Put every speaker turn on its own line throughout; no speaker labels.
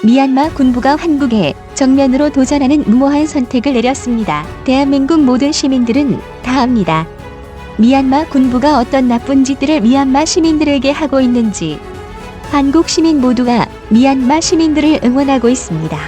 미얀마 군부가 한국에 정면으로 도전하는 무모한 선택을 내렸습니다. 대한민국 모든 시민들은 다 압니다. 미얀마 군부가 어떤 나쁜 짓들을 미얀마 시민들에게 하고 있는지. 한국 시민 모두가 미얀마 시민들을 응원하고 있습니다.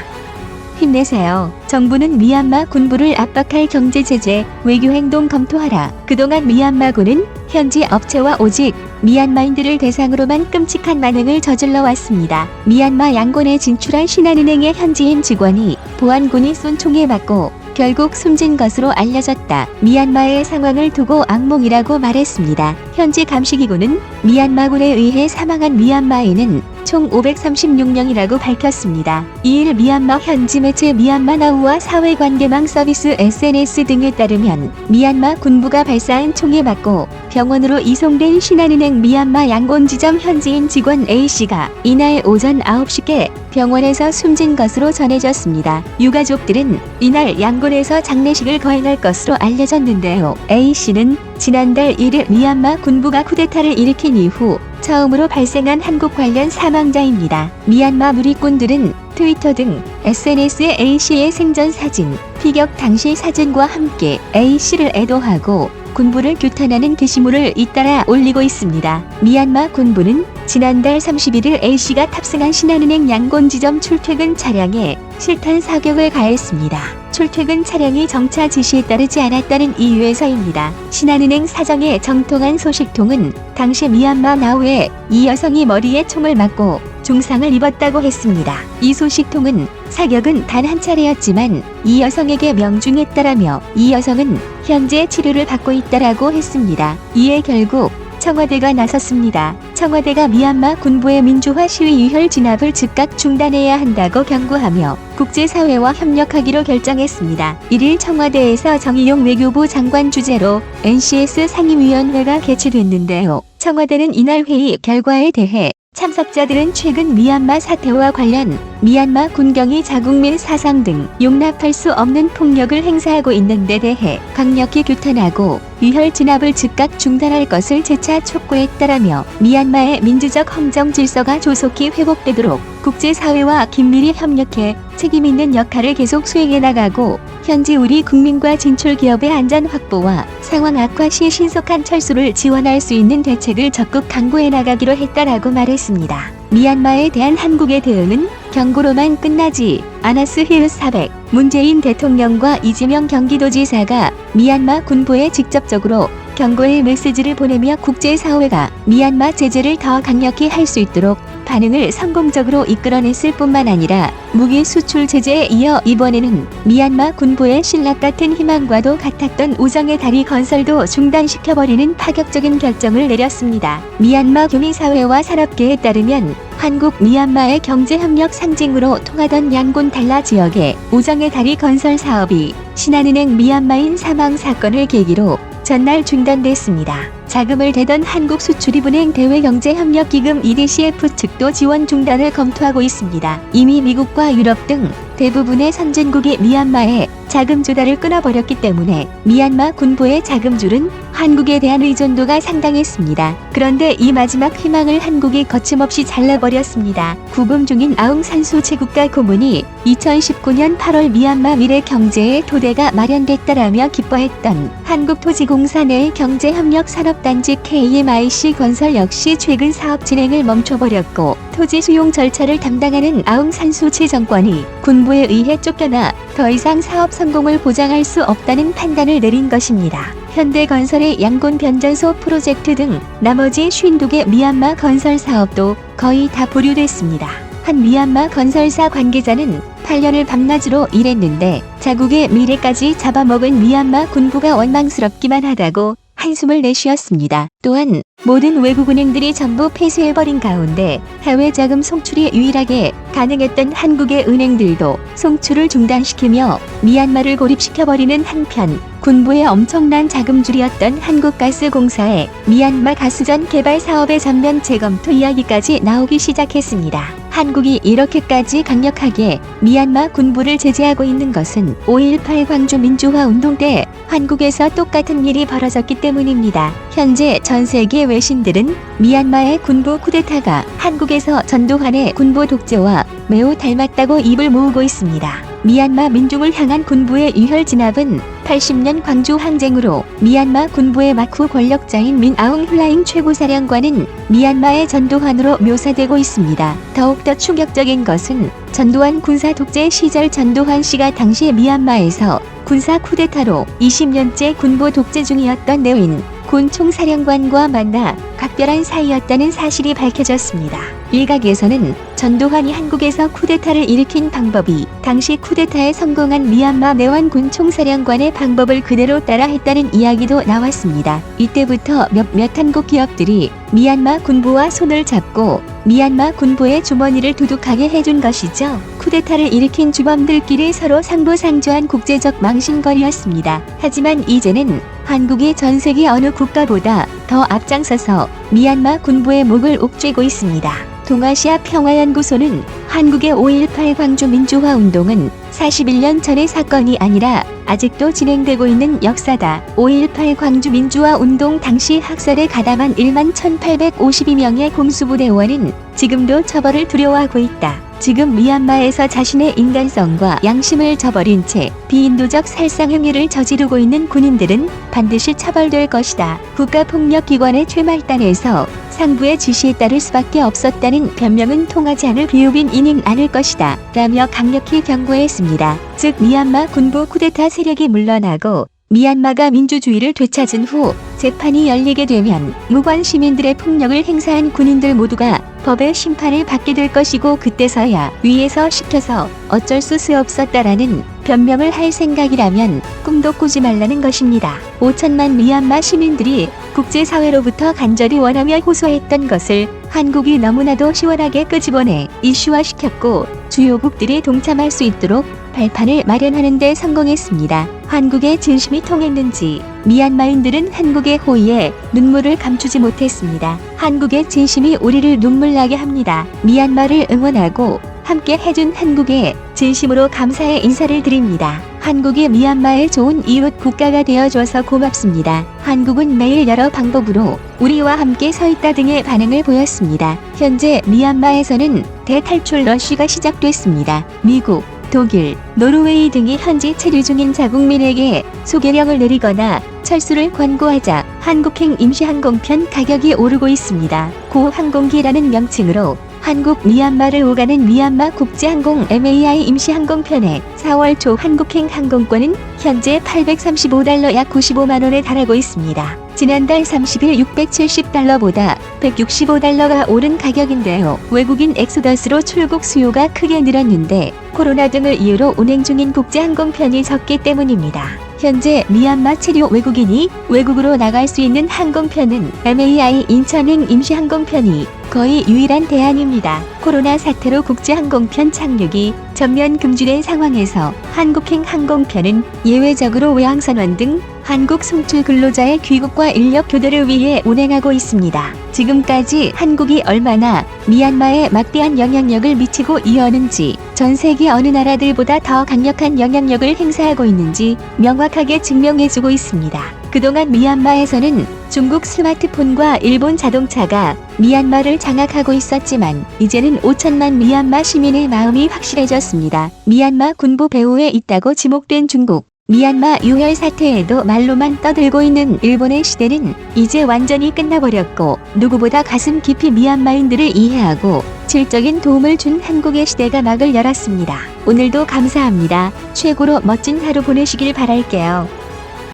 힘내세요. 정부는 미얀마 군부를 압박할 경제 제재, 외교 행동 검토하라. 그동안 미얀마군은 현지 업체와 오직 미얀마인들을 대상으로만 끔찍한 만행을 저질러 왔습니다. 미얀마 양곤에 진출한 신한은행의 현지인 직원이 보안군이 쏜 총에 맞고 결국 숨진 것으로 알려졌다. 미얀마의 상황을 두고 악몽이라고 말했습니다. 현지 감시기구는 미얀마군에 의해 사망한 미얀마인은 총 536명이라고 밝혔습니다. 이일 미얀마 현지 매체 미얀마 나우와 사회관계망 서비스 SNS 등에 따르면 미얀마 군부가 발사한 총에 맞고 병원으로 이송된 신한은행 미얀마 양곤 지점 현지인 직원 A씨가 이날 오전 9시께 병원에서 숨진 것으로 전해졌습니다. 유가족들은 이날 양곤에서 장례식을 거행할 것으로 알려졌는데요. A씨는 지난달 1일 미얀마 군부가 쿠데타를 일으킨 이후 처음으로 발생한 한국 관련 사망자입니다. 미얀마 누리꾼들은 트위터 등 SNS에 A씨의 생전 사진, 피격 당시 사진과 함께 A씨를 애도하고 군부를 규탄하는 게시물을 잇따라 올리고 있습니다. 미얀마 군부는 지난달 31일 A씨가 탑승한 신한은행 양곤 지점 출퇴근 차량에 실탄 사격을 가했습니다. 출퇴근 차량이 정차 지시에 따르지 않았다는 이유에서입니다. 신한은행 사정의 정통한 소식통은 당시 미얀마 나우에 이 여성이 머리에 총을 맞고 중상을 입었다고 했습니다. 이 소식통은 사격은 단 한 차례였지만 이 여성에게 명중했다라며 이 여성은 현재 치료를 받고 있다라고 했습니다. 이에 결국 청와대가 나섰습니다. 청와대가 미얀마 군부의 민주화 시위 유혈 진압을 즉각 중단해야 한다고 경고하며 국제사회와 협력하기로 결정했습니다. 1일 청와대에서 정의용 외교부 장관 주재로 NCS 상임위원회가 개최됐는데요. 청와대는 이날 회의 결과에 대해 참석자들은 최근 미얀마 사태와 관련 미얀마 군경이 자국민 사상 등 용납할 수 없는 폭력을 행사하고 있는 데 대해 강력히 규탄하고 유혈 진압을 즉각 중단할 것을 재차 촉구했다라며 미얀마의 민주적 헌정 질서가 조속히 회복되도록 국제사회와 긴밀히 협력해 책임있는 역할을 계속 수행해 나가고 현지 우리 국민과 진출 기업의 안전 확보와 상황 악화 시 신속한 철수를 지원할 수 있는 대책을 적극 강구해 나가기로 했다라고 말했습니다. 미얀마에 대한 한국의 대응은 경고로만 끝나지 않았으. 400 문재인 대통령과 이재명 경기도지사가 미얀마 군부에 직접적으로 경고의 메시지를 보내며 국제사회가 미얀마 제재를 더 강력히 할 수 있도록 반응을 성공적으로 이끌어냈을 뿐만 아니라 무기 수출 제재에 이어 이번에는 미얀마 군부의 신락 같은 희망과도 같았던 우정의 다리 건설도 중단시켜버리는 파격적인 결정을 내렸습니다. 미얀마 교민사회와 산업계에 따르면 한국 미얀마의 경제협력 상징으로 통하던 양곤 달라 지역의 우정의 다리 건설 사업이 신한은행 미얀마인 사망 사건을 계기로 전날 중단됐습니다. 자금을 대던 한국수출입은행 대외경제협력기금 EDCF 측도 지원 중단을 검토하고 있습니다. 이미 미국과 유럽 등 대부분의 선진국이 미얀마에 자금 조달을 끊어버렸기 때문에 미얀마 군부의 자금줄은 한국에 대한 의존도가 상당했습니다. 그런데 이 마지막 희망을 한국이 거침없이 잘라버렸습니다. 구금 중인 아웅 산수치 국가고문이 2019년 8월 미얀마 미래 경제의 토대가 마련됐다라며 기뻐했던 한국토지공사 내의 경제협력산업단지 KMIC 건설 역시 최근 사업 진행을 멈춰버렸고 토지 수용 절차를 담당하는 아웅 산수치 정권이 군부에 의해 쫓겨나 더 이상 사업 성공을 보장할 수 없다는 판단을 내린 것입니다. 현대건설의 양곤 변전소 프로젝트 등 나머지 52개 미얀마 건설 사업도 거의 다 보류됐습니다. 한 미얀마 건설사 관계자는 8년을 밤낮으로 일했는데 자국의 미래까지 잡아먹은 미얀마 군부가 원망스럽기만 하다고 한숨을 내쉬었습니다. 또한 모든 외국은행들이 전부 폐쇄해버린 가운데 해외 자금 송출이 유일하게 가능했던 한국의 은행들도 송출을 중단시키며 미얀마를 고립시켜버리는 한편 군부의 엄청난 자금줄이었던 한국가스공사의 미얀마 가스전 개발 사업의 전면 재검토 이야기까지 나오기 시작했습니다. 한국이 이렇게까지 강력하게 미얀마 군부를 제재하고 있는 것은 5.18 광주 민주화 운동 때 한국에서 똑같은 일이 벌어졌기 때문입니다. 현재 전 세계 외신들은 미얀마의 군부 쿠데타가 한국에서 전두환의 군부 독재와 매우 닮았다고 입을 모으고 있습니다. 미얀마 민중을 향한 군부의 유혈 진압은 80년 광주 항쟁으로 미얀마 군부의 막후 권력자인 민 아웅 hlaing 최고사령관은 미얀마의 전두환으로 묘사되고 있습니다. 더욱더 충격적인 것은 전두환 군사 독재 시절 전두환 씨가 당시 미얀마에서 군사 쿠데타로 20년째 군부 독재 중이었던 내윈 군 총사령관과 만나 각별한 사이였다는 사실이 밝혀졌습니다. 일각에서는 전두환이 한국에서 쿠데타를 일으킨 방법이 당시 쿠데타에 성공한 미얀마 내완 군 총사령관의 방법을 그대로 따라 했다는 이야기도 나왔습니다. 이때부터 몇몇 한국 기업들이 미얀마 군부와 손을 잡고 미얀마 군부의 주머니를 두둑하게 해준 것이죠. 쿠데타를 일으킨 주범들끼리 서로 상부상조한 국제적 망신거리였습니다. 하지만 이제는 한국이 전 세계 어느 국가보다 더 앞장서서 미얀마 군부의 목을 옥죄고 있습니다. 동아시아 평화연구소는 한국의 5.18 광주 민주화 운동은 41년 전의 사건이 아니라 아직도 진행되고 있는 역사다. 5.18 광주 민주화 운동 당시 학살에 가담한 1만 1,852명의 공수부대원은 지금도 처벌을 두려워하고 있다. 지금 미얀마에서 자신의 인간성과 양심을 저버린 채 비인도적 살상 행위를 저지르고 있는 군인들은 반드시 처벌될 것이다. 국가폭력기관의 최말단에서 상부의 지시에 따를 수밖에 없었다는 변명은 통하지 않을 비읍인 이는 않을 것이다. 라며 강력히 경고했습니다. 즉 미얀마 군부 쿠데타 세력이 물러나고 미얀마가 민주주의를 되찾은 후 재판이 열리게 되면 무관 시민들의 폭력을 행사한 군인들 모두가 법의 심판을 받게 될 것이고 그때서야 위에서 시켜서 어쩔 수 없었다라는 변명을 할 생각이라면 꿈도 꾸지 말라는 것입니다. 5천만 미얀마 시민들이 국제사회로부터 간절히 원하며 호소했던 것을 한국이 너무나도 시원하게 끄집어내 이슈화시켰고 주요국들이 동참할 수 있도록 발판을 마련하는 데 성공했습니다. 한국의 진심이 통했는지 미얀마인들은 한국의 호의에 눈물을 감추지 못했습니다. 한국의 진심이 우리를 눈물나게 합니다. 미얀마를 응원하고 함께 해준 한국에 진심으로 감사의 인사를 드립니다. 한국이 미얀마의 좋은 이웃 국가가 되어줘서 고맙습니다. 한국은 매일 여러 방법으로 우리와 함께 서 있다 등의 반응을 보였습니다. 현재 미얀마에서는 대탈출 러쉬가 시작됐습니다. 미국, 독일, 노르웨이 등이 현지 체류 중인 자국민에게 소개령을 내리거나 철수를 권고하자 한국행 임시항공편 가격이 오르고 있습니다. 고항공기라는 명칭으로 한국 미얀마를 오가는 미얀마 국제항공 MAI 임시항공편의 4월 초 한국행 항공권은 현재 $835 약 95만원에 달하고 있습니다. 지난달 30일 $670보다 $165가 오른 가격인데요. 외국인 엑소더스로 출국 수요가 크게 늘었는데 코로나 등을 이유로 운행 중인 국제항공편이 적기 때문입니다. 현재 미얀마 체류 외국인이 외국으로 나갈 수 있는 항공편은 MAI 인천행 임시항공편이 거의 유일한 대안입니다. 코로나 사태로 국제항공편 착륙이 전면 금지된 상황에서 한국행 항공편은 예외적으로 외항선원 등 한국 송출 근로자의 귀국과 인력 교대를 위해 운행하고 있습니다. 지금까지 한국이 얼마나 미얀마에 막대한 영향력을 미치고 이어는지 전 세계 어느 나라들보다 더 강력한 영향력을 행사하고 있는지 명확하게 증명해주고 있습니다. 그동안 미얀마에서는 중국 스마트폰과 일본 자동차가 미얀마를 장악하고 있었지만 이제는 5천만 미얀마 시민의 마음이 확실해졌습니다. 미얀마 군부 배후에 있다고 지목된 중국, 미얀마 유혈 사태에도 말로만 떠들고 있는 일본의 시대는 이제 완전히 끝나버렸고 누구보다 가슴 깊이 미얀마인들을 이해하고 질적인 도움을 준 한국의 시대가 막을 열었습니다. 오늘도 감사합니다. 최고로 멋진 하루 보내시길 바랄게요.